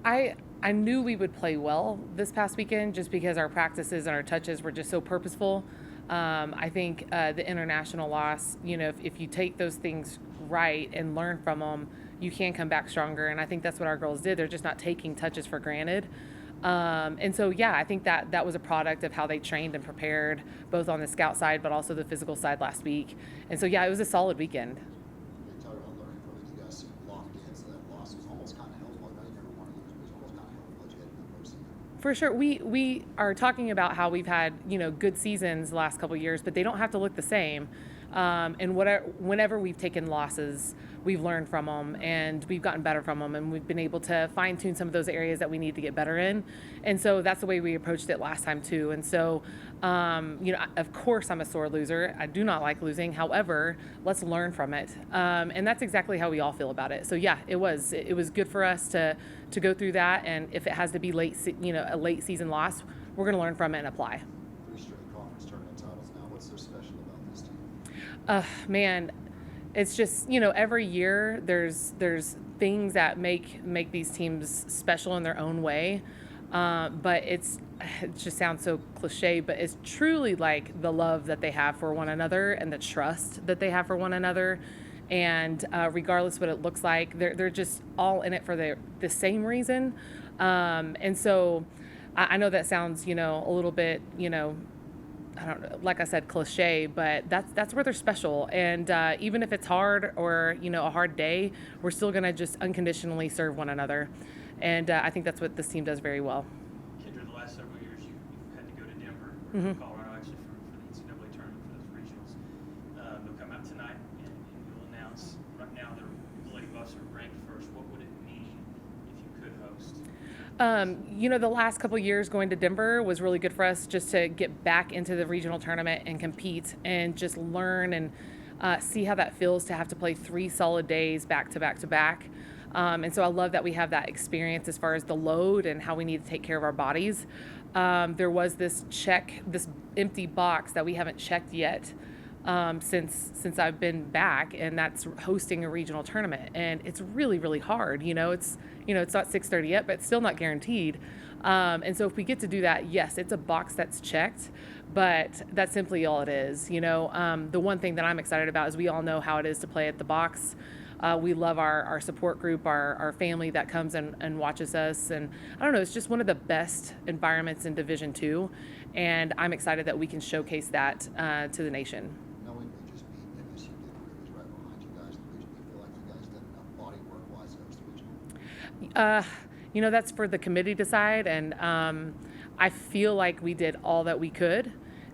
I knew we would play well this past weekend just because our practices and our touches were just so purposeful. I think the international loss, if you take those things right and learn from them, you can come back stronger. And I think that's what our girls did. They're just not taking touches for granted. And so, yeah, I think that was a product of how they trained and prepared, both on the scout side, but also the physical side last week. And so, yeah, it was a solid weekend. They tell you about learning from it. You guys seem locked in, so that loss was almost kind of helpful. I know you never want to lose, but it's almost kind of helpful that you had in the postseason. For sure. We are talking about how we've had, good seasons the last couple of years, but they don't have to look the same. And whenever we've taken losses, we've learned from them and we've gotten better from them, and we've been able to fine tune some of those areas that we need to get better in. And so that's the way we approached it last time too. And so, of course I'm a sore loser. I do not like losing. However, let's learn from it. And that's exactly how we all feel about it. So yeah, it was good for us to go through that. And if it has to be a late season loss, we're going to learn from it and apply. 3 straight conference tournament titles now. What's so special about this team? Man, it's just, every year there's things that make these teams special in their own way. But it just sounds so cliche, but it's truly like the love that they have for one another and the trust that they have for one another. And regardless what it looks like, they're just all in it for the same reason. And so I know that sounds, a little bit, I don't know, like I said, cliche, but that's where they're special. And even if it's hard or, a hard day, we're still going to just unconditionally serve one another. And I think that's what this team does very well. Kendra, the last several years you've had to go to Denver or Mm-hmm. Colorado actually for the NCAA tournament for those regionals. They'll come out tonight and you'll announce. Right now the Lady Buffs are ranked first. What would it mean if you could host? The last couple of years going to Denver was really good for us just to get back into the regional tournament and compete and just learn and see how that feels to have to play 3 solid days back to back to back. And so I love that we have that experience as far as the load and how we need to take care of our bodies. There was this empty box that we haven't checked yet since I've been back, and that's hosting a regional tournament. And it's really, really hard. It's not 6:30 yet, but it's still not guaranteed. And so if we get to do that, yes, it's a box that's checked, but that's simply all it is. The one thing that I'm excited about is we all know how it is to play at the box. We love our support group, our family that comes and watches us. And I don't know, it's just one of the best environments in Division II. And I'm excited that we can showcase that to the nation. Knowing they just beat MSU Denver, who was right behind you guys in the region, do you feel like you guys did enough body work-wise to host the regional? That's for the committee to decide. And I feel like we did all that we could.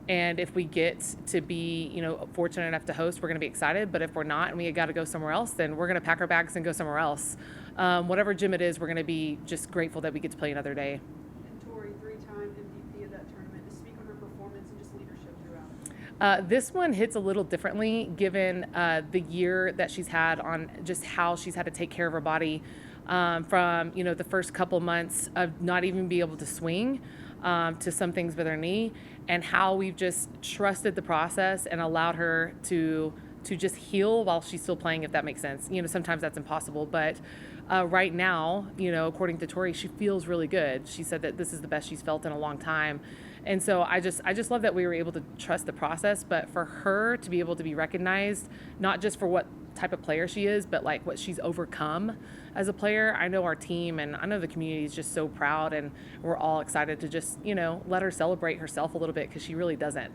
And if we get to be, fortunate enough to host, we're going to be excited. But if we're not and we got to go somewhere else, then we're going to pack our bags and go somewhere else. Whatever gym it is, we're going to be just grateful that we get to play another day. And Tori, 3-time MVP of that tournament. Just speak on her performance and just leadership throughout. This one hits a little differently given the year that she's had on just how she's had to take care of her body from, the first couple months of not even be able to swing to some things with her knee, and how we've just trusted the process and allowed her to just heal while she's still playing, if that makes sense. Sometimes that's impossible, but right now, according to Tori, she feels really good. She said that this is the best she's felt in a long time. And so I just love that we were able to trust the process, but for her to be able to be recognized, not just for what type of player she is, but like what she's overcome as a player. I know our team and I know the community is just so proud, and we're all excited to just, let her celebrate herself a little bit, because she really doesn't.